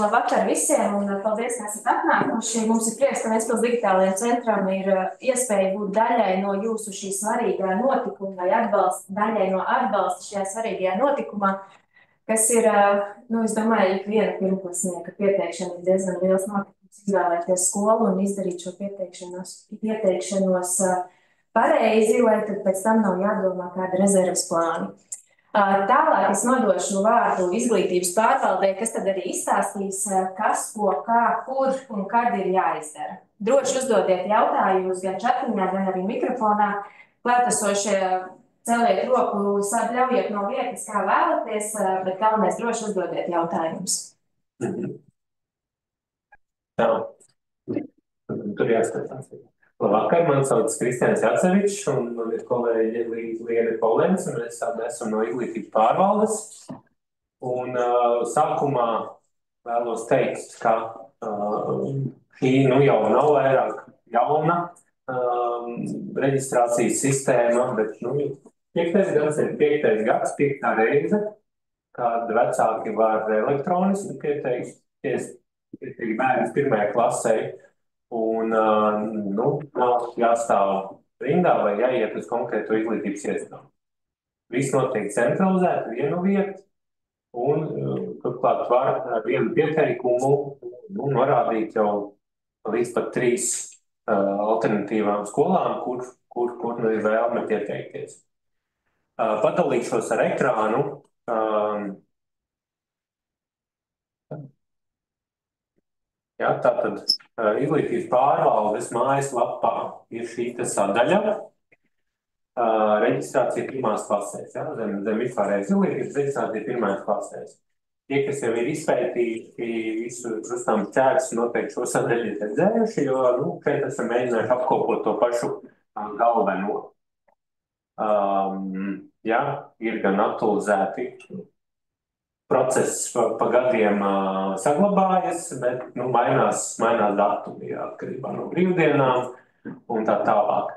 Labvakar visiem un paldies, ka esat atnākuši. Mums ir prieks, ka Ventspils digitālajiem centram ir iespēja būt daļai no jūsu šī svarīgā notikuma vai daļai no atbalsta šajā svarīgajā notikumā, kas ir, es domāju, ikviena pirmklasnieka pieteikšana ir diezgan liels notikums izvēlēties skolu un izdarīt šo pieteikšanos pareizi, lai tad pēc tam nav jādomā kāda rezerves plāni. Tālāk es nodošu vārdu izglītības pārvaldē, kas tad arī izstāstīs, kas, ko, kā, kur un kad ir jāizdara. Droši uzdodiet jautājumus gan čatiņā, gan arī mikrofonā. Klātesošie celiet roku, ļaujiet no vietas, kā vēlaties, bet galvenais droši uzdodiet jautājumus. Tā. Tur jāskatās. Labvakar, man sauc Kristians Jacevičs un man ir kolēģi Liene Polens, un mēs esam no izglītības pārvaldes. Un sākumā vēlos teikt, ka šī jau nav vairāk jauna reģistrācijas sistēma, bet 5. gads ir 5. gads, 5. reize, kad vecāki var elektroniski pieteikties bērns 1. klasē. Un nav jāstāv rindā vai jāiet uz konkrēto izglītības iestādi. Viss notiek centralizēti vienu vietu, un turklāt var ar vienu pieteikumu norādīt jau līdz pat 3 alternatīvām skolām, kur ir vēlme pieteikties. Padalīšos ar ekrānu. Ja, tātad izglītības pārvaldes mājaslapā ir šī sadaļa reģistrācija 1. klasēs. Ja, zem vispārējais izglītības reģistrācija 1. klasēs. Tie, kas jau ir izpētījuši visu krustām ķērus, noteikti šo sadaļu ir redzējuši, jo šeit esam mēģinājuši apkopot to pašu galveno. Ja, ir gan aktualizēti process pa gadiem saglabājas, bet mainās datumi atkarībā no brīvdienām un tā tālāk.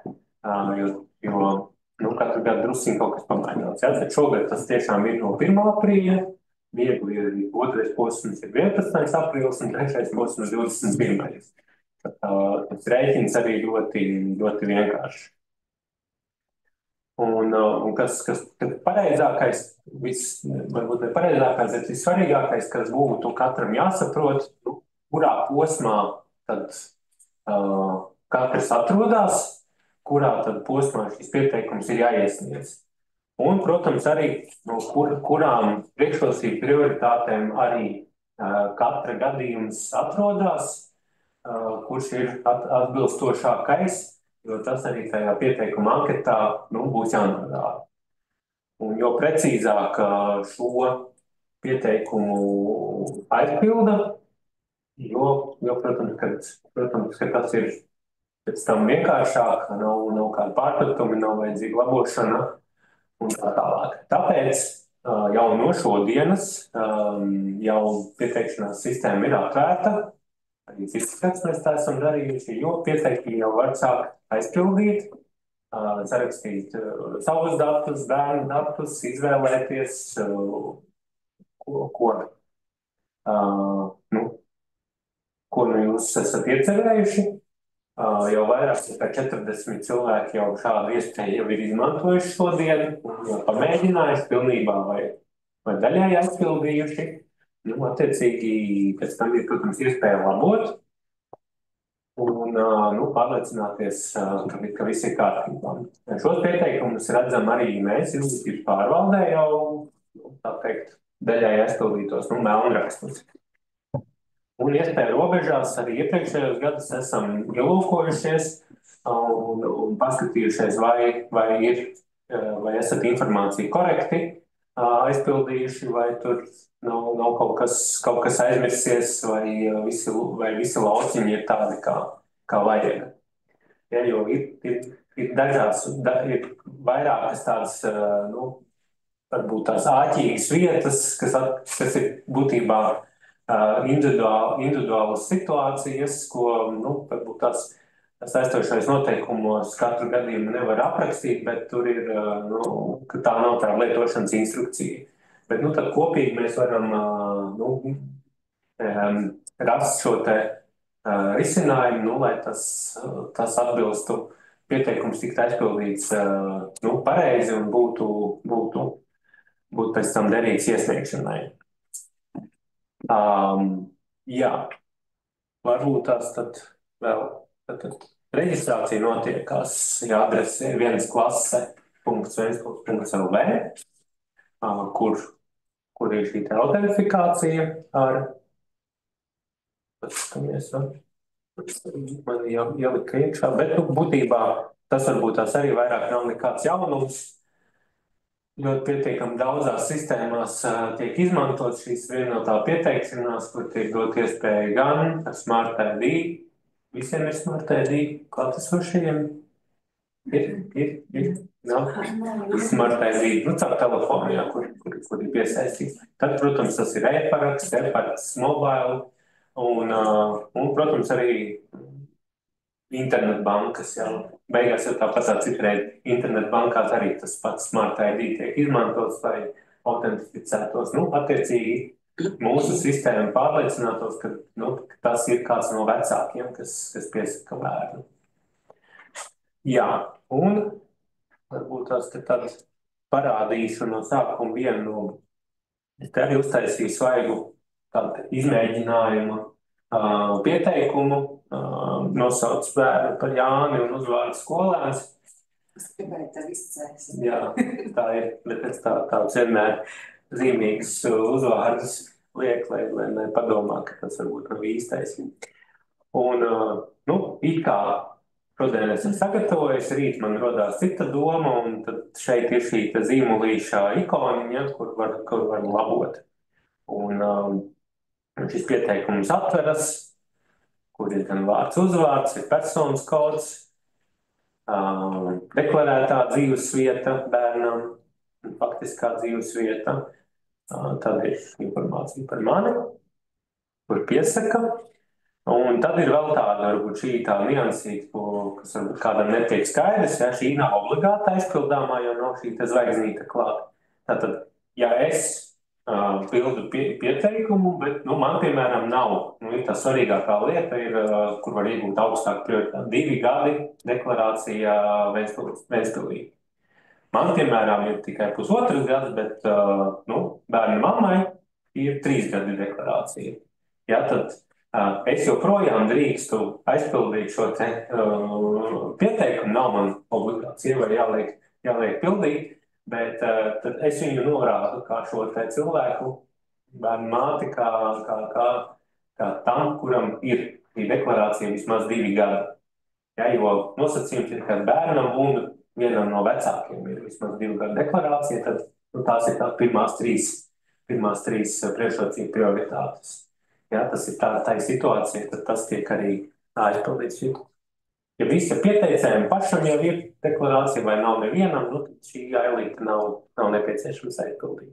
Jo katru gadu drusciņ kaut kas pamainās. Ja? Tad šogad tas tiešām ir no 1. aprīļa, viegli ir 2. posms ir 11. aprīlis un 3. posms 21. Tas rēķins arī ļoti, ļoti vienkārši. Un kas pareizākais, varbūt ne pareizākais, bet vissvarīgākais, kas būtu katram jāsaprot, kurā posmā tad katrs atrodas, kurā tad posmā šis pieteikums ir jāiesniedz. Un, protams, arī kurām priekšrocību prioritātēm arī katra gadījums atrodas, kurš ir atbilstošākais, jo tas arī tajā pieteikuma anketā būs jānorāda. Un jo precīzāk šo pieteikumu aizpilda, jo protams, ka tas ir pēc tam vienkāršāk, nav kāda pārpratumi, nav vajadzīga labošana un tā tālāk. Tāpēc jau no šodienas jau pieteikšanās sistēma ir atvērta. Arī cits gads mēs tā esam darījuši, jo pieteikumi jau var sākt aizpildīt, sarakstīt savus datus, bērnu datus, izvēlēties, ko jūs esat iecerējuši. Jau vairāk kā 40 cilvēki jau šādu iespēju jau ir izmantojuši šodien, jau pamēģinājuši pilnībā vai daļai aizpildījuši. Attiecīgi, pēc tam ir, protams, iespēja labot un pārliecināties, ka viss ir kārtībā. Šos pieteikumus redzam arī mēs izglītības pārvaldē jau, tā teikt, daļai aizpildītos melnrakstus. Un iespēja robežās arī iepriekšējos gadus esam ielūkojušies un paskatījušies, vai esat informāciju korekti aizpildījuši, vai tur nav kaut kas aizmirsies, vai visi lauciņi ir tādi, kā vajag. Ja, jo ir dažās, ir vairākas tādas, varbūt tās āķīgas vietas, kas ir būtībā individuālas situācijas, ko, varbūt tās aizstošais noteikumos katru gadījumu nevar aprakstīt, bet tur ir, ka tā nav tā lietošanas instrukcija. Bet, tad kopīgi mēs varam, rast šo te risinājumu, lai tas atbilstu pieteikums tikt aizpildīts pareizi un būtu pēc tam derīgs iesniegšanai. Jā, varbūt tās tad vēl reģistrācija notiekās, adrese ir viensklase.ventspils.lv, kur ir šī autentifikācija ar, man ielika iekšā, bet būtībā tas varbūt tās arī vairāk nav nekāds jaunums. Ļoti pietiekami daudzās sistēmās tiek izmantot šīs vienotā pieteikšanās, kur tiek dot iespēja gan ar Smart ID, visiem ir Smart ID, klātesošajiem ir, nav Smart ID, caur telefonu, jā, kur ir piesaistīts. Tad, protams, tas ir e-paraksts mobile un, protams, arī internetbankas, jā. Beigās jau tāpat citreiz internetbankās arī tas pats Smart ID tiek izmantots, lai autentificētos. Attiecīgi mūsu sistēma pārliecinātos, ka tas ir kāds no vecākiem, kas piesaka bērnu. Jā, un varbūt tās, ka tad parādīšu no sākuma vienu, es te arī uztaisīju svaigu tādu izmēģinājumu pieteikumu, nosauc bērnu par Jāni un uzvārdu skolēns. Es gribēju tev izcēst. Jā, tā ir, bet es tāds vienmēr zīmīgs uzvārdus liek, lai padomā, ka tas varbūt nav īstais. Un, it kā šodien esmu sagatavojis, rīt man rodās cita doma, un tad šeit ir šī zīmulīšā ikoniņa, kur var labot. Un šis pieteikums atveras, kur ir gan vārds uzvārds, ir personas kods, deklarētā dzīvesvieta bērnam, faktiskā dzīvesvieta, tad ir informācija par mani, kur piesaka, un tad ir vēl tāda, varbūt šī tā niansīta, kas varbūt kādam netiek skaidrs, ja šī nav obligāta aizpildāmā, jo nav šī te zvaigznīta klāt. Tātad, ja es pildu pieteikumu, bet, man, piemēram, nav. Ir tā svarīgākā lieta, kur var iegūt augstāku prioritāti. 2 gadi deklarācija Ventspilī. Man, piemēram, ir tikai 1,5 gada, bet, bērnu mammai ir 3 gadi deklarācija. Ja, tad es joprojām drīkstu aizpildīt šo te pieteikumu, nav man obligācija, vai jāliek pildīt. Bet tad es viņu norādu kā šo te cilvēku, bērnu māti, kā tam, kuram ir šī deklarācija vismaz 2 gadi. Ja, jo nosacījums ir, ka bērnam un vienam no vecākiem ir vismaz 2 gadu deklarācija, tad tās ir tās pirmās trīs priekšrocību prioritātes. Ja, tas ir tā situācija, tad tas tiek arī aizpildīts. Ja visi pieteicējiem pašam jau ir deklarācija vai nav nevienam, tad šī ailīte nav nepieciešams aizpildīt.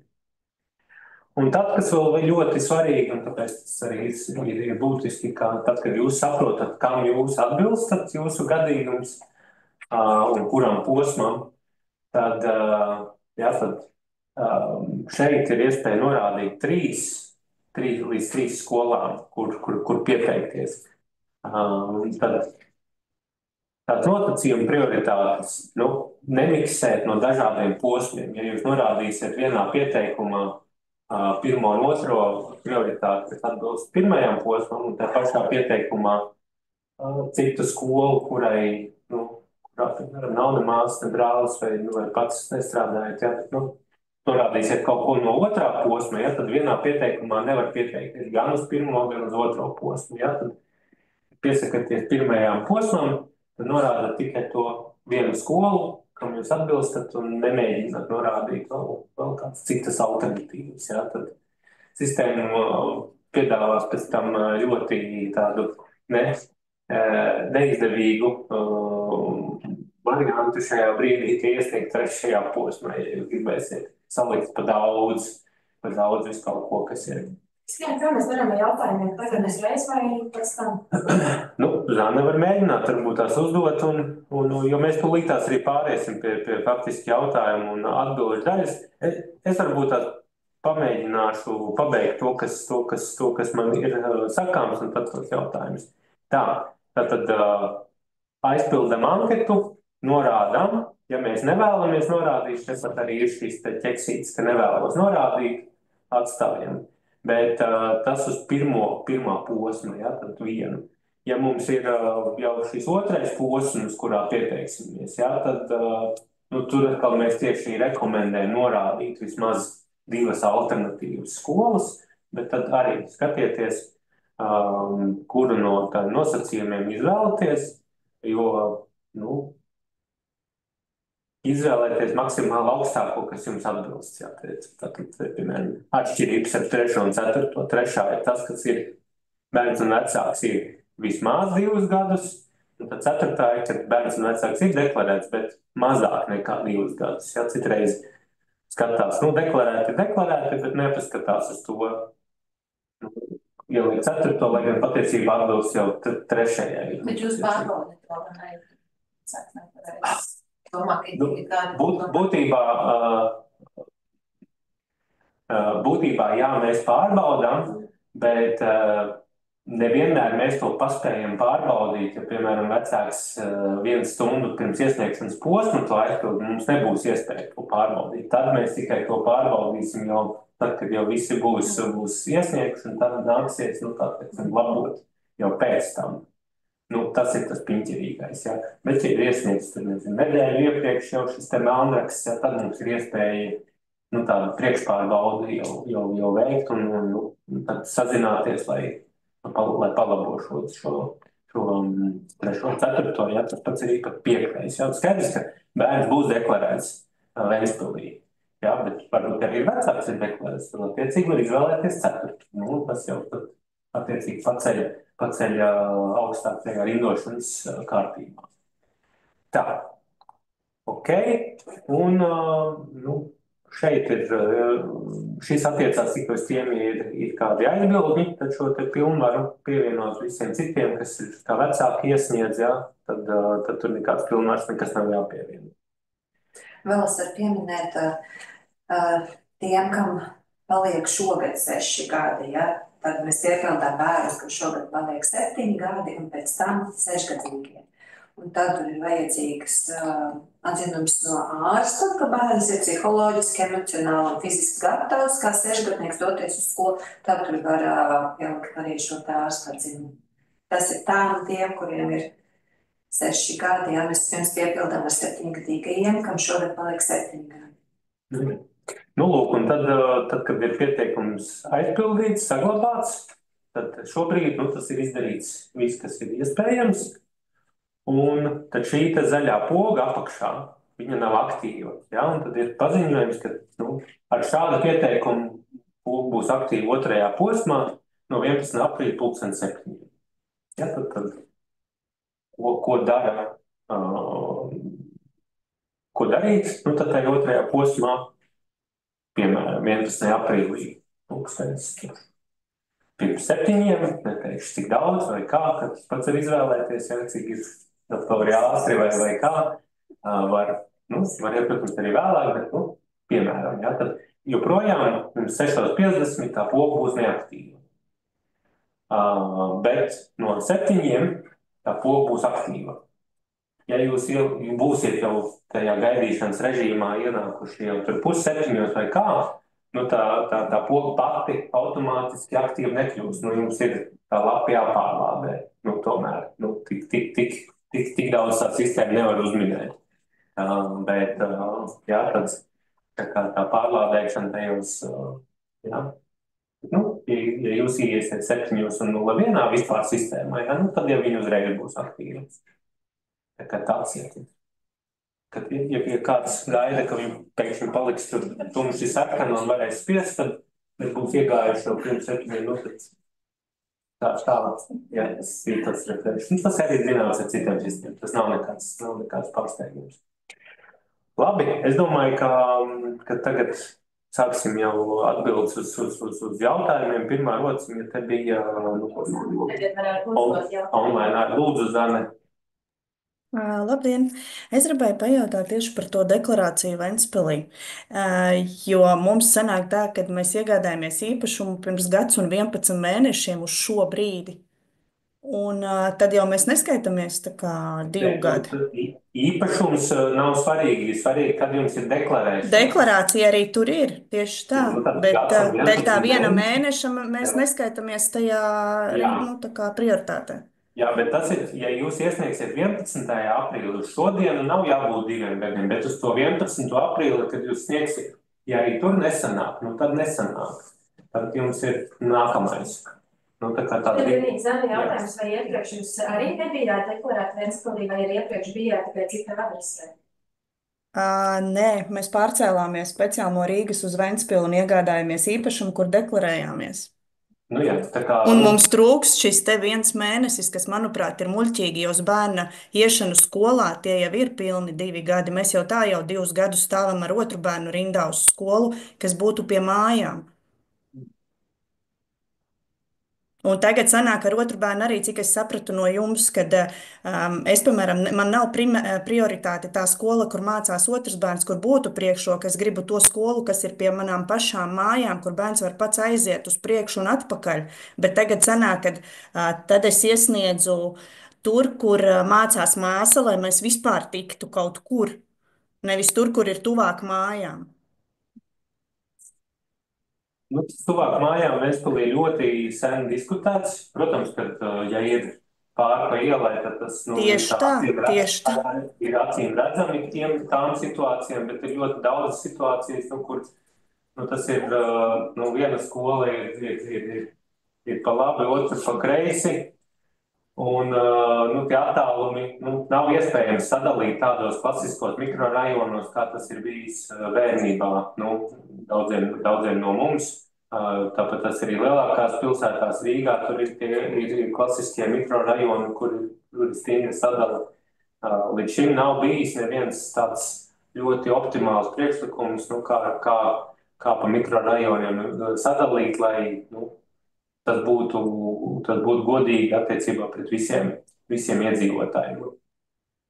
Un tad, kas vēl ļoti svarīgi, un tāpēc tas arī ir būtiski, ka tad, kad jūs saprotat, kam jūs atbilstat jūsu gadījums un kuram posmam, tad šeit ir iespēja norādīt 3 līdz 3 skolām, kur pieteikties. Tāds nosacījuma prioritātes, nemiksēt no dažādiem posmiem. Ja jūs norādīsiet vienā pieteikumā 1. un 2. prioritāti, kas atbilst 1. posmam, un tā pašā pieteikumā citu skolu, kurā, piemēram, nav ne māsas, ne brālis, vai pats nestrādājat, ja, norādīsiet kaut ko no 2. posma, ja, tad vienā pieteikumā nevar pieteikties gan uz 1. gan uz 2. posmu, ja, tad piesakaties 1. posmam, tad norādat tikai to vienu skolu, kam jūs atbilstat, un nemēģināt norādīt vēl kādas citas alternatīvas. Ja? Tad sistēma piedāvās pēc tam ļoti tādu neizdevīgu variantu šajā brīdī, ka iesniegt 3. posmā, ja jūs gribēsiet salikt pa daudz visu kaut ko, kas ir. Kā mēs varam jautājumiem tagad uzreiz vai pēc tam? Zāne var mēģināt, varbūt tās uzdot, jo mēs tūlīt tās arī pāriesim pie faktiski jautājumu un atbilžu daļas. Es varbūt tās pamēģināšu pabeigt to, kas man ir sakāms, un tad tos jautājumus. Tātad aizpildam anketu, norādām, ja mēs nevēlamies norādīt, tad arī ir šīs ķeksītes, ka nevēlos norādīt, atstājam. Bet tas uz pirmā posma, ja, tad vienu. Ja mums ir jau šis otrais posms, kurā pieteiksimies, ja, tad tur atkal mēs tieši rekomendējam norādīt vismaz 2 alternatīvas skolas, bet tad arī skatieties, kuru no nosacījumiem izvēlaties, jo, izvēlēties maksimāli augstāko, kas jums atbilst. Tātad, piemēram, atšķirības ar 3. un 4. Trešā ir tas, kas ir bērns un vecāks ir vismaz 2 gadus, un tad 4. ir, kad bērns un vecāks ir deklarēts, bet mazāk nekā 2 gadus. Ja, citreiz skatās, deklarēti, bet nepaskatās uz to, ieliek 4. lai gan patiesībā atbilst jau 3. Bet jūs pārbaudat to, vai vecāks nepareiz? Būtībā, jā, mēs pārbaudām, bet nevienmēr mēs to paspējam pārbaudīt, ja, piemēram, vecāks 1 stundu pirms iesniegšanas posma to aizpild, mums nebūs iespēja to pārbaudīt. Tad mēs tikai to pārbaudīsim jau tad, kad jau visi būs iesniegts, un tad nāksies, labot jau pēc tam. Tas ir tas piņķerīgais, ja. Bet, ja ir iesniegts, tad nedēļu iepriekš jau šis te melnraksts, ja, tad mums ir iespēja tādu priekšpārbaudi jau veikt un tad sazināties, lai palabo šo 3. 4. ja, tas pats ir pat 5. Ja. Skaidrs, ka bērns būs deklarēts Ventspilī, ja, bet varbūt arī vecāks ir deklarēts, tad attiecīgi var izvēlēties 4. Tas jau tad attiecīgi paceļ augstākajā rindošanas kārtībā. Tā, ok, un šeit ir, šis attiecās tikai uz tiem ir kādi aizbildņi, tad šo te pilnvaru pievienot visiem citiem, kas ir kā vecāki iesniedz, ja, tad tur nekāds pilnvars nekas nav jāpievieno. Vēl es varu pieminēt tiem, kam paliek šogad 6 gadi, ja? Tad mēs piepildām bērnus, ka šogad paliek 7 gadi un pēc tam 6-gadīgie. Un tad tur ir vajadzīgs atzinums no ārsta, ka bērns ir psiholoģiski, emocionāli un fiziski gatavs, kā 6-gadnieks doties uz skolu, tad tur var pielikt arī šo ārsta atzinumu. Tas ir tām tiem, kuriem ir 6 gadi, ja mēs pirms piepildām ar 7-gadīgajiem, kam šogad paliek 7 gadi. Lūk, un tad, kad ir pieteikums aizpildīts, saglabāts, tad šobrīd tas ir izdarīts viss, kas ir iespējams. Un tad šī zaļā poga apakšā, viņa nav aktīva. Ja? Un tad ir paziņojums, ka ar šādu pieteikumu poga būs aktīva 2. posmā no 11. aprīļa 2007. Ja? Tad ko dara, ko darīt? Tad tajā 2. posmā, piemēram, 11. aprīlī, pirms 7, neteikšu, cik daudz vai kā, kad pats var izvēlēties, ja, cik ir doktori āstri vai kā, var protams, arī vēlāk, bet, piemēram, ja, tad joprojām pirms 6:50 tā poga būs neaktīva. Bet no 7 tā poga būs aktīva. Ja jūs būsiet jau tajā gaidīšanas režīmā ienākuši jau tur 6:30 vai kā, tā poga pati automātiski aktīva nekļūst. Jums ir tā lapa jāpārlādē. Tomēr, tik daudz tā sistēma nevar uzminēt. Bet, jā, tad tā pārlādēšana tajos, jā. Ja jūs iesiet 7:01 vispār sistēmā, ja, tad jau viņi uzreiz būs aktīvi. Tāds ir. Kad, ja kāds gaida, ka viņi pēkšņi paliks tur tumši sarkana un varēs spiest, tad mēs būs iegājuši jau pirms 7 minūtes. Tā, jā, tas ir tāds refrēšs. Tas arī zināms ar citiem sistēmiem. Tas nav nekāds pārsteigums. Labi, es domāju, ka tagad sāksim jau atbildes uz jautājumiem. Pirmā rociņa te bija online. Lūdzu, Zane. Labdien! Es gribēju pajautāt tieši par to deklarāciju Ventspilī. Jo mums sanāk tā, ka mēs iegādājāmies īpašumu pirms gads un 11 mēnešiem uz šo brīdi. Un tad jau mēs neskaitāmies tā kā Ne, 2 gadi. īpašums nav svarīgi. Svarīgi, kad jums ir deklarēšana. Deklarācija arī tur ir tieši tā, Nu, tad bet gads un dēļ tā 11 viena mēneši. mēneša mēs Jā. neskaitāmies tajā Jā. nu, tā kā prioritātē. Jā, bet tas ir, ja jūs iesniegsiet 11. aprīli, uz šodienu nav jābūt 2 gadiem, bet uz to 11. aprīli, kad jūs sniegsiet, ja arī tur nesanāk, nu tad nesanāk. Tad jums ir nākamais. Nu, tā kā Tad tāda ir vienīgi zemi jautājums, vai iepriekš jūs arī nebijāt deklarēt Ventspilī, vai arī iepriekš bijāt tikai cita adresē? Nē, mēs pārcēlāmies speciāli no Rīgas uz Ventspili un iegādājāmies īpašumu, kur deklarējāmies. Nu, jā, tā kā, Un mums trūks šis te 1 mēnesis, kas, manuprāt, ir muļķīgi, jo uz bērna iešanu skolā tie jau ir pilni 2 gadi. Mēs jau 2 gadus stāvam ar otru bērnu rindā uz skolu, kas būtu pie mājām. Un tagad sanāk ar otru bērnu arī, cik es sapratu no jums, kad es, piemēram, man nav prioritāte tā skola, kur mācās otrs bērns, kur būtu priekšroka. Es gribu to skolu, kas ir pie manām pašām mājām, kur bērns var pats aiziet uz priekšu un atpakaļ. Bet tagad sanāk, kad tad es iesniedzu tur, kur mācās māsa, lai mēs vispār tiktu kaut kur. Nevis tur, kur ir tuvāk mājām. nu, tas tuvāk mājām Ventspilī ļoti sen diskutēts. Protams, ka, ja ir pāri pa ielai, tad tas, Tieši tā, tieši tā. ir acīm redzami tām situācijām, bet ir ļoti daudz situācijas, kur tas ir, viena skola ir pa labi, otra pa kreisi. Un tie attālumi nav iespējams sadalīt tādos klasiskos mikrorajonos, kā tas ir bijis bērnībā daudziem no mums. Tāpat tas arī lielākās pilsētās Rīgā, tur ir klasiskie mikrorajoni, kur stingri sadala. Līdz šim nav bijis neviens tāds ļoti optimāls priekšlikums, kā pa mikrorajoniem sadalīt, lai tas būtu godīgi attiecībā pret visiem iedzīvotājiem.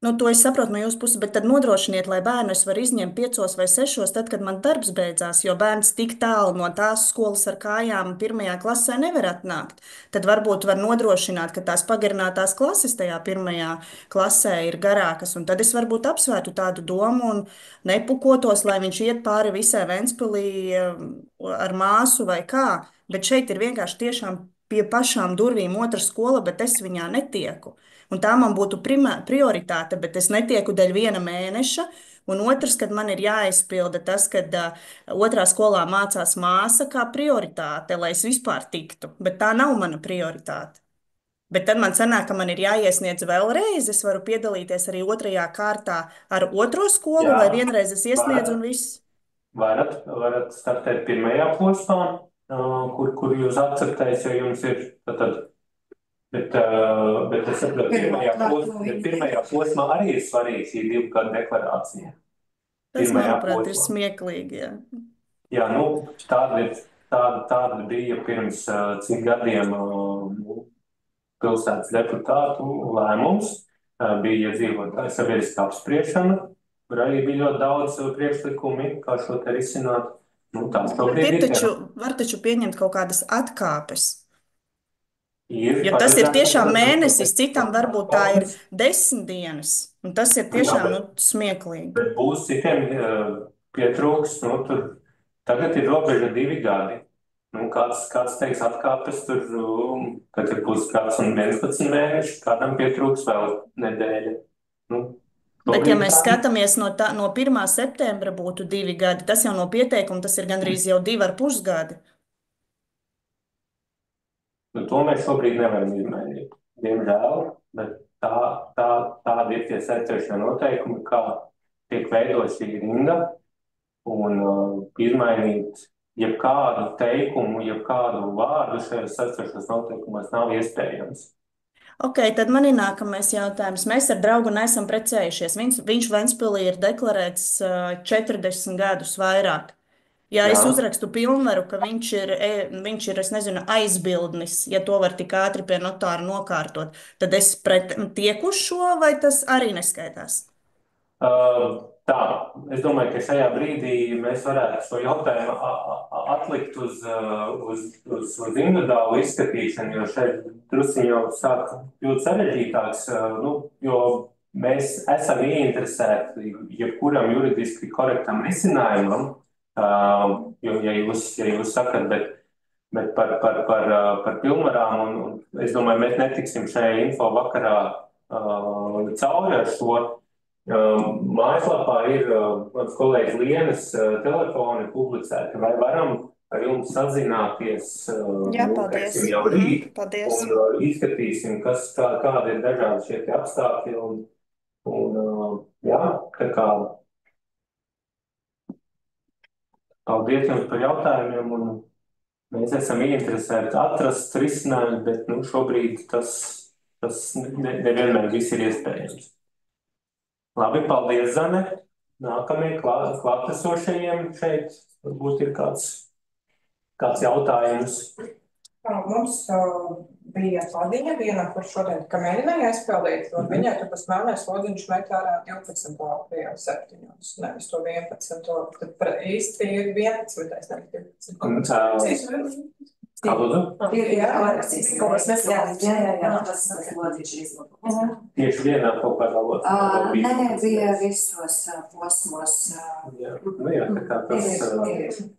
To es saprotu no jūsu puses, bet tad nodrošiniet, lai bērnus var izņemt 5 vai 6, tad, kad man darbs beidzās, jo bērns tik tālu no tās skolas ar kājām 1. klasē nevar atnākt. Tad varbūt var nodrošināt, ka tās pagarinātās klases tajā 1. klasē ir garākas, un tad es varbūt apsvērtu tādu domu un nepukotos, lai viņš iet pāri visai Ventspilī ar māsu vai kā. Bet šeit ir vienkārši tiešām pie pašām durvīm otra skola, bet es viņā netieku. Un tā man būtu prioritāte, bet es netieku dēļ 1 mēneša. Un otrs, kad man ir jāizpilda tas, ka otrā skolā mācās māsa kā prioritāte, lai es vispār tiktu. Bet tā nav mana prioritāte. Bet tad man sanāk, ka man ir jāiesniedz vēlreiz. Es varu piedalīties arī otrajā kārtā ar otro skolu, vai vienreiz es iesniedzu un viss. Varat startēt 1. posmā, kur jūs akceptējat, jo jums ir tad. Bet es saprotu, ka 1. posmā arī ir svarīgs šī 2 gadu deklarācija. Tas, manuprāt, ir smieklīgi. Jā, tāda bija pirms cik gadiem pilsētas deputātu lēmums. Bija iedzīvotāju sabiedriskā apspriešana, kur arī bija ļoti daudz priekšlikumi, kā šo te risināt. Var taču pieņemt kaut kādas atkāpes. Jo tas ir tiešām mēnesis, citam varbūt tā ir 10 dienas. Un tas ir tiešām smieklīgi. Bet būs citiem pietrūks, tagad ir robeža 2 gadi. Kāds teiks atkāpes tur, tagad būs kāds un 11 mēneši, kādam pietrūks vēl nedēļa. Bet ja mēs skatāmies no 1. septembra būtu 2 gadi, tas jau no pieteikuma, tas ir gandrīz jau 2,5 gadi. To mēs šobrīd nevaram izmainīt, diemžēl, bet tādi ir tie secēšana noteikumi, kā tiek veidot šī rinda, un izmainīt jebkādu teikumu, jebkādu vārdu šajos secēšanas noteikumos nav iespējams. Ok, tad man ir nākamais jautājums. Mēs ar draugu neesam precējušies. Viņš Ventspilī ir deklarēts 40 gadus vairāk. Ja Jā. es uzrakstu pilnvaru, ka viņš ir, es nezinu, aizbildnis, ja to var tik ātri pie notāra nokārtot, tad es tieku uz šo, vai tas arī neskaitās? Tā, es domāju, ka šajā brīdī mēs varētu šo jautājumu atlikt uz individuālu izskatīšanu, jo šeit drusciņi jau sāk kļūt sarežģītāks, jo mēs esam ieinteresēti jebkuram juridiski korektam risinājumam, jo, ja jūs sakat, bet par pilnvarām, un es domāju, mēs netiksim šajā info vakarā cauri ar šo. Mājaslapā ir mans kolēģis Lienas telefoni publicēti, vai varam ar jums sazināties Jā, paldies. Teiksim, jau rīt, Paldies. un izskatīsim, kādi ir dažādi šie te apstākļi, un jā, tā kā paldies jums par jautājumiem, un mēs esam ieinteresēti atrast risinājumu, bet šobrīd tas nevienmēr viss ir iespējams. Labi, paldies, Zane. Nākamie klātesošajiem šeit varbūt ir kāds jautājums. Mums bija Ladiņa viena, kur šodien tikai mēģināja aizpildīt, un viņai tur tas melnais lodziņš met ārā 12 lapajā 7, nevis to 11. Tad īsti ir 11, nevis 12. Kā lūdzu? Jā, tas lodziņš ir izlabots. Tieši vienā kaut kādā lodziņā? Nē, bija visos posmos. Jā, tā kā tas...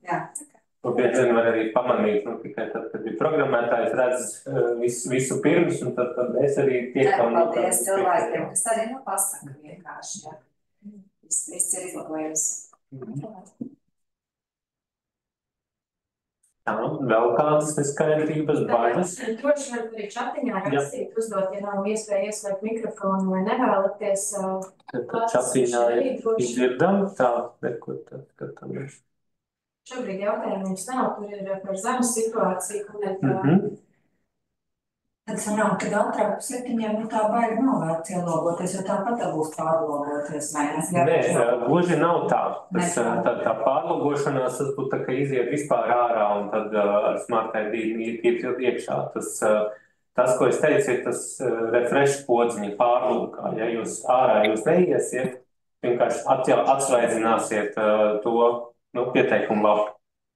Jā. Bieži vien var arī pamanīt, tikai tad, kad ir programmētājs redz visu pirms, un tad mēs arī tiekam... Paldies cilvēkiem, kas arī pasaka vienkārši, jā. Viss ir izlabojums. Jā, vēl kādas neskaidrības, bailes? Droši vien arī čatiņā rakstīt, uzdot, ja nav iespēja ieslēgt mikrofonu vai nevēlaties. Čatiņā ir dzirdam, tā, nekur tad skatāmies. Šobrīd jautājumu mums nav, tur ir par zemu situāciju, kur Tad sanāk, kad atrāk 7, tā baigi nav vērts ielogoties, jo tāpat būs pārlogoties. Nē, gluži nav tā. Tā pārlogošanās, tas būtu tā, ka iziet vispār ārā un tad ar Smart ID iet iekšā. Tas, ko es teicu, ir tas refresh podziņa pārlūkā. Ja jūs ārā neiesiet, vienkārši atsvaidzināsiet to pieteikumu lapu.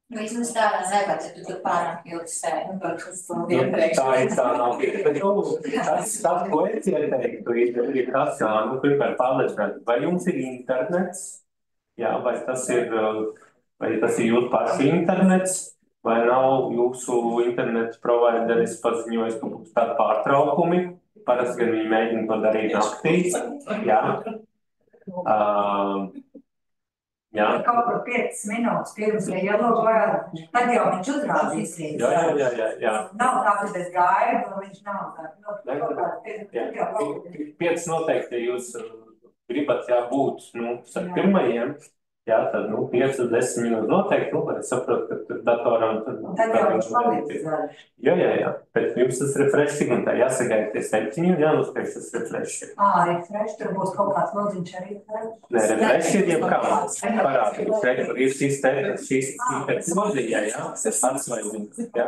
Vismaz tādā nevar, ja tu tur pārāk ilgi sēdi. Tā nav pieeja. Bet tas, ko es ieteiktu, ir tas, kā, pirmkārt pārliecināt, vai jums ir internets, jā, vai tas ir jūsu pašu internets, vai nav jūsu internetu provideris paziņojis, ka būs tādi pārtraukumi. Parasti gan viņi mēģina to darīt naktī. Jā. Jā. Kaut kur 5 minūtes pirms ielogoja, tad jau viņš uzrādīsies. Jā. Nav tā, ka es gaidu, un viņš nav tā. 5 noteikti, ja jūs gribat būt ar pirmajiem, jā, tad 5-10 minūtes noteikti, lai saprotu, ka tur datoram... Tad jau viņš palīdz. Jā, bet jums tas refresh tik un tā jāsagaida tie 7, jānospēj tas refresh. Refresh, tur būs kaut kāds lodziņš arī. Nē, refresh ir jebkāds. Parādīt, ir šīs lodziņā, jā, atsvaidzins, jā.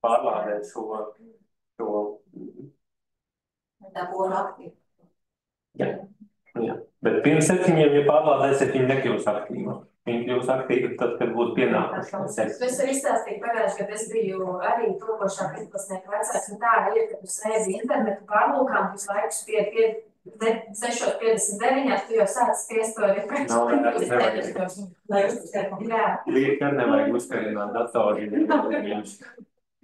Pārlādēt šo... Tā būs aktīva. Jā, bet pirms 7, ja pārlādēsiet, viņi nekļūs aktīvi. Viņi kļūs aktīvi tad, kad būs pienākuši. Es arī izstāstīju pagājuši, kad es biju arī topošā 15. vecāks, un tā ir, ka tu sēdi internetu pārlūkām, tu laikus pie 6:59, tu jau sāc spiest to refresh. Liek, ka nevajag uzkarināt datoru.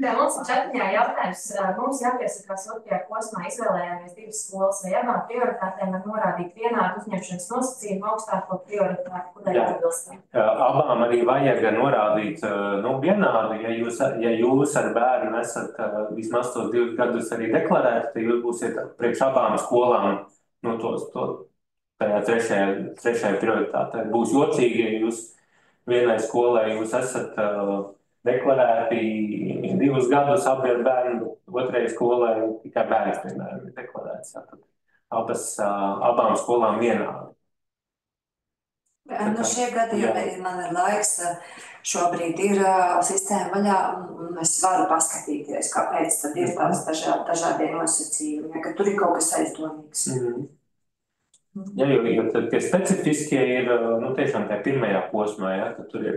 Mums ir čatiņā jautājums. Mums jāpiesakās otrajā posmā izvēlējāmies 2 skolas, vai abām prioritātēm var norādīt vienādu uzņemšanas nosacījumu augstāko prioritāti, kurai atbilstam. Abām arī vajag norādīt vienādu. Ja jūs ar bērnu esat vismaz tos 2 gadus arī deklarēti, tad jūs būsiet priekš abām skolām tajā trešajā prioritātē. Būs jocīgi, ja jūs vienai skolai jūs esat deklarēti 2 gadus abi ar bērnu, otrajai skolai tikai bērns, piemēram, ir deklarēts. Abām skolām vienādi. Nu, šie gadījumi man ir laiks, šobrīd ir sistēma vaļā, un es varu paskatīties, kāpēc tad ir tās dažādie nosacījumi, ka tur ir kaut kas aizdomīgs. Jā, jo tad tie specifiskie ir, nu, tiešām tajā pirmajā posmā, ja, kad tur ir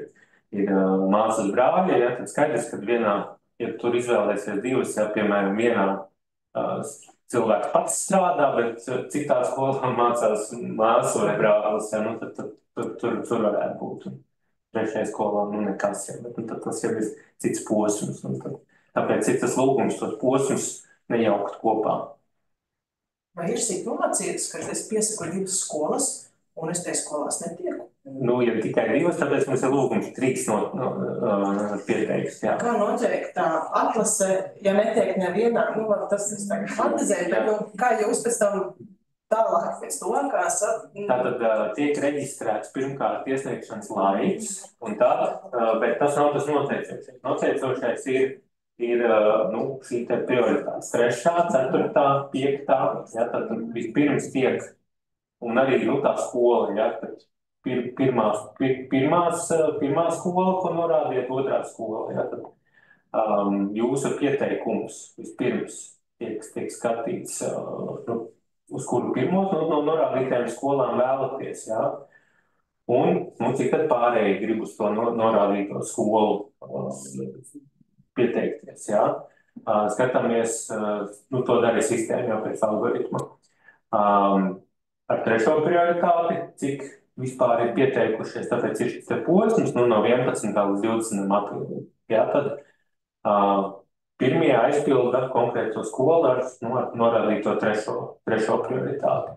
māsas brāļi, ja, tad skaidrs, ka vienā, ja tur izvēlēsies divas, ja, piemēram, vienā cilvēks pats strādā, bet citā skolā mācās māsu vai brālis, ja, nu, tad tur varētu būt. Un trešajā skolā, nu, nekas, ja, bet nu, tad tas jau ir cits posms. Un tāpēc ir tas lūgums tos posmus nejaukt kopā. Vai ir situācijas, kad es piesaku divas skolas, un es tajā skolās netieku? Nu, ja tikai divas, tāpēc mums ir lūgums 3 pieteikts, jā. Kā notiek tā atlase, ja netiek nevienā, nu, tas es tagad fantazēju, bet, nu, kā jūs pēc tam tālāk pēc to, kā Tātad tiek reģistrēts pirmkārt iesniegšanas laiks, un tad, bet tas nav tas noteicošais. Noteicošais ir nu, šī te prioritātes 3., 4., 5., ja, tad vispirms tiek, un arī, nu, tā skola, ja, tad pirmā skola, ko norādiet, 2. skola, ja, tad jūsu pieteikums vispirms tiek skatīts, nu, uz kuru pirmos no norādītajām skolām vēlaties, jā. Un cik tad pārējie grib uz to norādīto skolu pieteikties, jā. Skatāmies, nu, to dara sistēma jau pēc algoritma. Ar 3. prioritāti, cik vispār ir pieteikušies, tāpēc ir šis te posms, nu, no 11. līdz 20. aprīlim. Jā, tad pirmie aizpilda konkrēto skolu ar norādīto 3. prioritāti.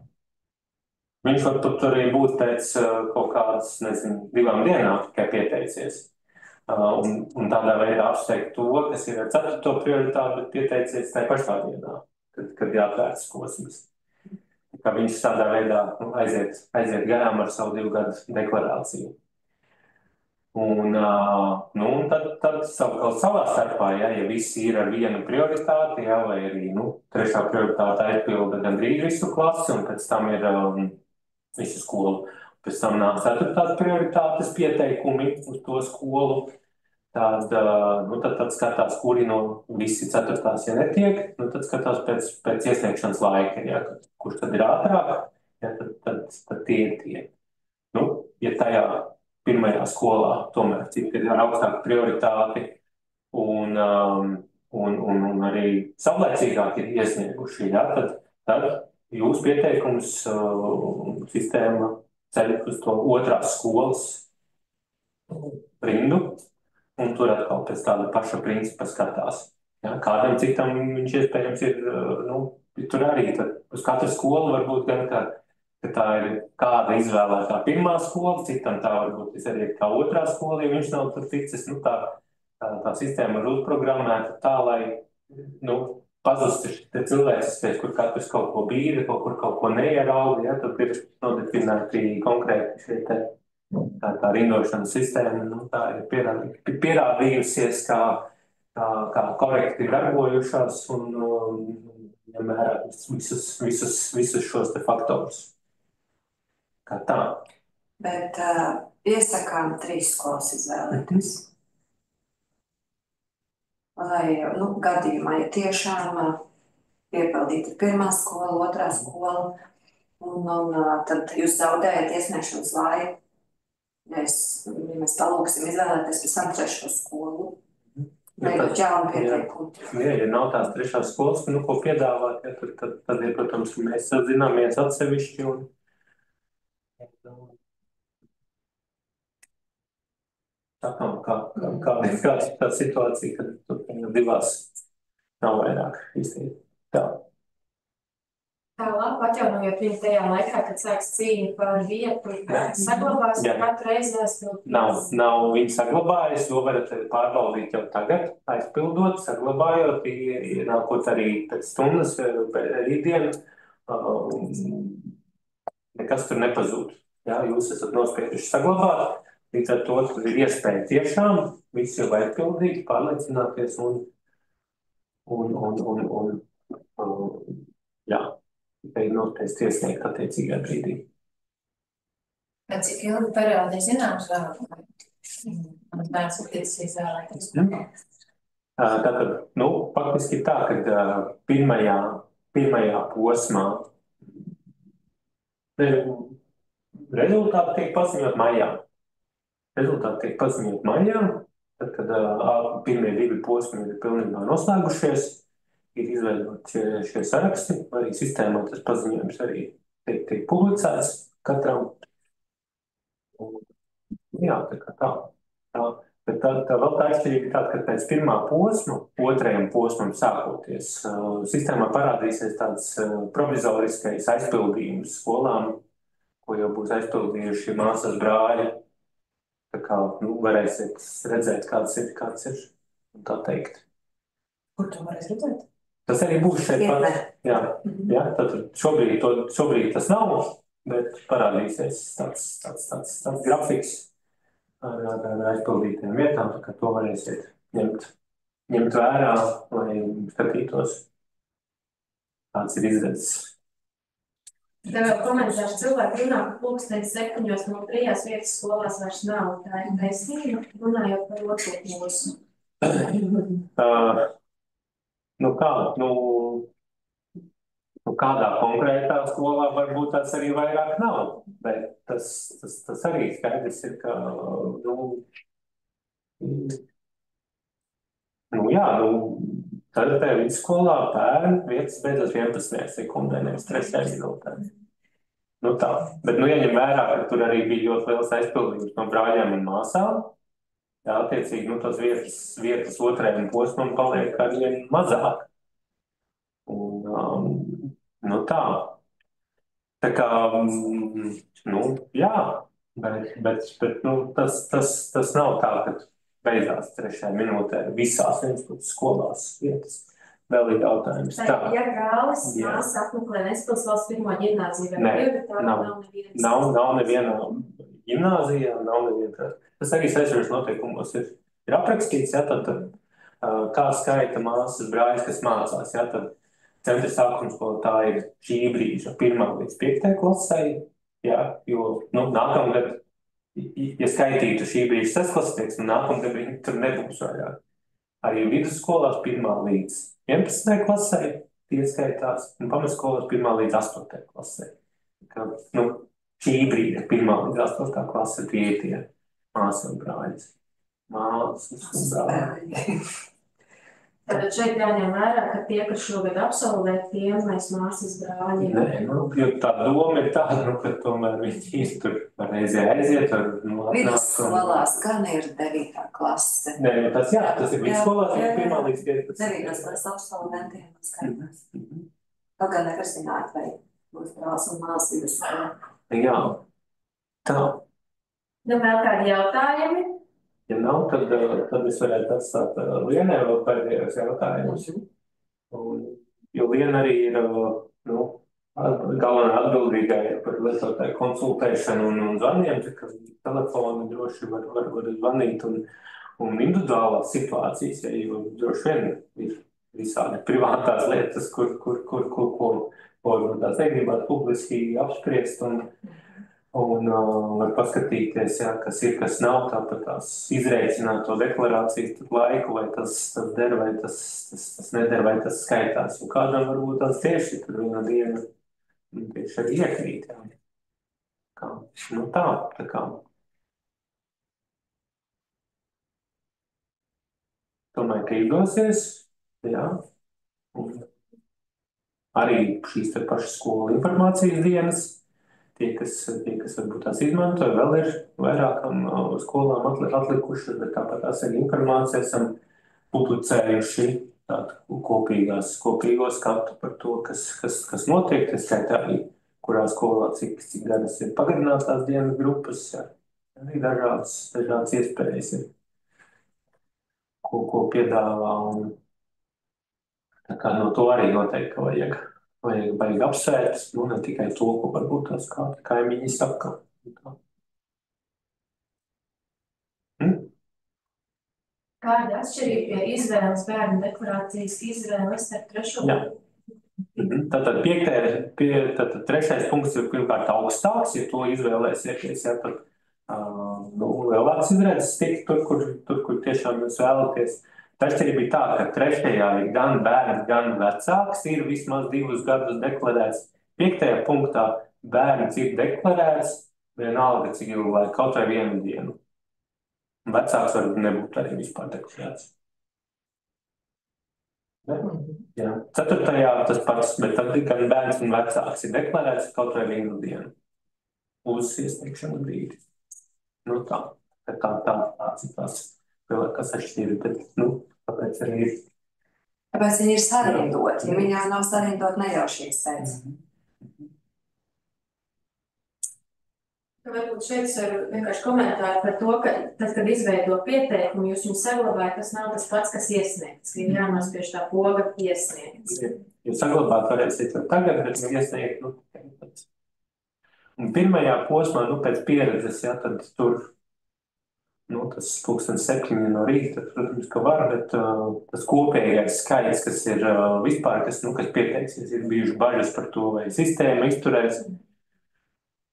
Viņš var tur arī būt pēc kaut kādas, nezinu, 2 dienām tikai pieteicies. Un tādā veidā apsteigt to, kas ir ar 4. prioritāti, bet pieteicies tajā pašā dienā, kad jāatvērts posms. Kā viņš tādā veidā aiziet garām ar savu 2 gadu deklarāciju. Un tad savā starpā, ja visi ir ar vienu prioritāti, ja, vai arī 3. prioritāte aizpilda gandrīz visu klasi, un pēc tam ir visu skolu. Pēc tam nāk 4. prioritātes pieteikumi uz to skolu. Tad skatās, kuri no visi 4. ja netiek, tad skatās pēc iesniegšanas laika, ja, kurš tad ir ātrāk, ja, tad tie ir tie. Ja tajā pirmajā skolā tomēr cik ir ar augstāku prioritāti un arī savlaicīgāk ir iesnieguši, ja, tad jūs pieteikums sistēma ceļ uz to 2. skolas rindu, un tur atkal pēc tāda paša principa skatās. Ja, kādam citam viņš iespējams ir, tur arī tad uz katru skolu varbūt gan, ka tā ir kāda izvēlētā 1. skola, citam tā varbūt arī kā 2. skola, ja viņš nav tur ticis, tā sistēma ir uzprogrammēta tā, lai, pazustu šie cilvēciskais, kur katrs kaut ko bīda, kaut ko neierauga, ja, tad ir nodefinēti konkrēti šie te, tā rindošanas sistēma, tā ir pierādījusies, kā korekti darbojušās un ņemērā visus šos te faktorus. Kā tā. Bet iesakām 3 skolas izvēlēties. Lai, gadījumā, ja tiešām piepildīta 1. skola, 2. skola, un tad jūs zaudējat iesniegšanas laiku. Ja mēs palūksim izvēlēties pēc tam 3. skolu, veidot jaunu pieteikumu. Ja nav tās 3. skolas, ko piedāvāt, ja, tad ir, protams, mēs zināmies atsevišķi un kāda ir tā situācija, kad tur 2 nav vairāk īstenībā. Tā. Tālāk, atjaunojot viņu tajā laikā, kad sāks cīņa par vietu, saglabās katru reizi aizpildīt? Nav viņi saglabājas, to varat pārbaudīt jau tagad, aizpildot, saglabājot, ienākot arī pēc stundas, rītdien, nekas tur nepazūd. Jā, jūs esat nospieduši saglabāt, līdz ar to tur ir iespēja tiešām visu jau aizpildīt, pārliecināties un jā. Tikai nospēst iesniegt attiecīgā brīdī. Cik ilgi periodi zināms vēl? Mans bērns tiks izvēlēties. Tātad, faktiski tā, ka pirmajā posmā rezultāti tiek paziņot maijā. Tad, kad pirmie 2 posmi ir pilnībā noslēgušies, ir izveidot šie saraksti, arī sistēmā tas paziņojums arī tiek publicēts katram. Jā, tā kā tā. Bet tā vēl tā atšķirība ir tāda, ka pēc pirmā posma, otrajam posmam sākoties, sistēmā parādīsies tāds provizoriskais aizpildījums skolām, ko jau būs aizpildījuši māsas brāļi. Tā kā, varēsiet redzēt, kāds ir, un tā teikt. Kur to varēs redzēt? Tas arī būs šeit pat. Jā, tad šobrīd tas nav, bet parādīsies tāds grafiks ar aizpildītiem vietām, tā kā to varēsiet ņemt vērā, lai skatītos, kāds ir izredzes. Tev vēl komentārs cilvēki runā, ka pulkstenis 7 no 3 vietas skolās vairs nav. Tā ir taisnība, runājot par otro posmu. Kādā konkrētā skolā varbūt tas arī vairāk nav, bet tas arī skaidrs ir, ka, tad te vidusskolā bērnu vietas beidzot 11. sekundē, nevis 3. minūtē. Tā. Bet, jaņem vērā, ka tur arī bija ļoti liels aizpildījums no brāļiem un māsām, attiecīgi, tas vietas otrajam posmam paliek arvien mazāk. Tā. Tā kā, jā, bet tas nav tā, ka beidzās 3. minūtē visās 11 skolās vietas. Vēl ir jautājums. Ja brālis māsa apmeklē Ventspils valsts pirmo ģimnāziju, vai prioritāte nav nevienas? Nav neviena ģimnāzijā, nav neviena. Tas arī sešos noteikumos ir aprakstīts, tad kā skaita māsas brāļus, kas mācās, tad centra sākumskola tā ir šī brīža 1. līdz 5. klasē, jo nākamgad, ja skaitītu šī brīža 6. klases, nākamgad viņi tur nebūs vairāk. Arī vidusskolās 1. līdz 11. klasē tie skaitās, un pamatskolās 1. līdz 8. klasē. Šī brīža 1. līdz 8. klase tie māsas un brāļas. Māsas un brāļi. Tātad šeit jāņem vērā, ka tie, kas šogad absolvē, tiem mēs māsas brāļi. Nē, jo tā doma ir tāda, ka tomēr viņi tur reizē aiziet. Vidusskolās gan ir 9. klase. Nē, tas ir vidusskolās, ir 1. līdz 15. 9. klases absolventiem skaitās. Kaut gan nevar zināt, vai būs brālis un māsas vidusskolā. Jā, tā. Vēl kādi jautājumi? Ja nav, tad es varētu atstāt Lienai vēl pēdējos jautājumus. Jo Liena arī ir galvenā atbildīgā par lietotāju konsultēšanu un zvaniem, ka telefoni droši var zvanīt un individuālās situācijas, jo droši vien ir visādi privātās lietas, ko tās negribētu publiski apspriest un var paskatīties, kas ir, kas nav, tāpat tās izreikināt to deklarācijas laiku, vai tas der, vai tas neder, vai tas skaitās. Jo kādam varbūt tās tieši tur viena diena tieši arī iekrīt. Tā kā. Domāju, ka izdosies, jā. Un arī šīs te pašas skolu informācijas dienas, tie, kas varbūt tās izmantoja, vēl ir vairākam skolām atlikušas, bet tāpat tās arī informācija esam publicējuši tādu kopīgo skatu par to, kas notiek. Tas skaitā arī, kurā skolā cik garas ir pagarinātās dienas grupas, arī dažādas iespējas ir, ko piedāvā. Un tā kā no to arī noteikti, ka vajag apsvērt, ne tikai to, ko varbūt tās kādi kaimiņi saka. Kāda atšķirība ir izvēles bērnu deklarācijas izvēles ar 3. Tātad tātad trešais punkts ir pirmkārt augstāks, ja to izvēlēsieties, ja tad lielāks izredzes tikt tur, kur tiešām jūs vēlaties. Atšķirība ir tā, ka trešajā ir gan bērns, gan vecāks, ir vismaz 2 gadus deklarēts. 5. punktā bērns ir deklarēts, vienalga cik ilgu laiku, kaut vai 1 dienu. Vecāks varbūt nebūtu arī vispār deklarēts. Jā. 4. tas pats, bet tad gan bērns un vecāks ir deklarēts kaut vai 1 dienu uz iesniegšanu brīdi. Tāds ir tās lielākās atšķirības, bet, tāpēc arī ir. Tāpēc viņi ir sarindoti, ja viņi jau nav sarindoti, nejaušies pēc. Varbūt šeit ir vienkārši komentāri par to, ka tad, kad izveido pieteikumu, jūs viņu saglabājat, tas nav tas pats, kas iesniegts, ka ir jānospiež tā poga iesniegts. Ja saglabāt varēsiet jau tagad, bet iesniegt, Un pirmajā posmā, pēc pieredzes, ja, tad tur, tas 7:00 no rīta, protams, ka var, bet tas kopējais skaits, kas ir vispār, kas pieteiksies, ir bijuši bažas par to, vai sistēma izturēs.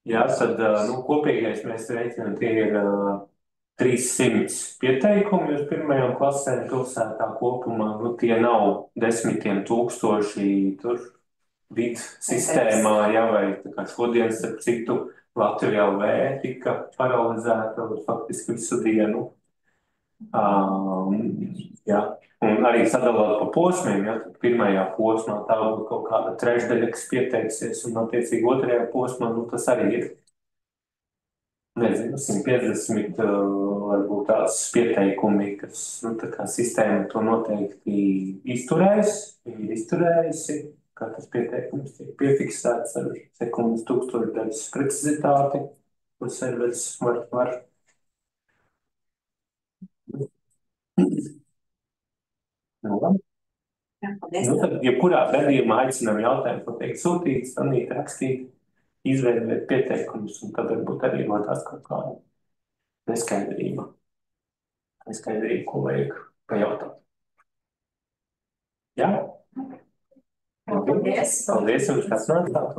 Jā, tad kopīgais mēs reiķinām, tie ir 300 pieteikumi uz pirmajām klasēm pilsētā kopumā. Tie nav 10 tūkstoši tur vid sistēmā, jā, vai tā kā šodien, starp citu, Latvijā LV tika paralizēta faktiski visu dienu. Jā. Un arī sadalot pa posmiem, ja, tad pirmajā posmā tā būtu kaut kāda trešdaļa, kas pieteiksies, un attiecīgi otrajā posmā, tas arī ir, nezinu, 150 varbūt tās pieteikumi, kas, tā kā sistēma to noteikti izturēs, ir izturējusi, katrs pieteikums tiek piefiksēts ar sekundes tūkstošdaļas precizitāti, ko serveris var. Tad, jebkurā gadījumā aicinām jautājumu pateikt sūtīt, stanīt, rakstīt, izveidot pieteikumus, un tad varbūt arī rodās kaut kāda neskaidrība, ko vajag pajautāt. Jā? Paldies jums, kas nācāt.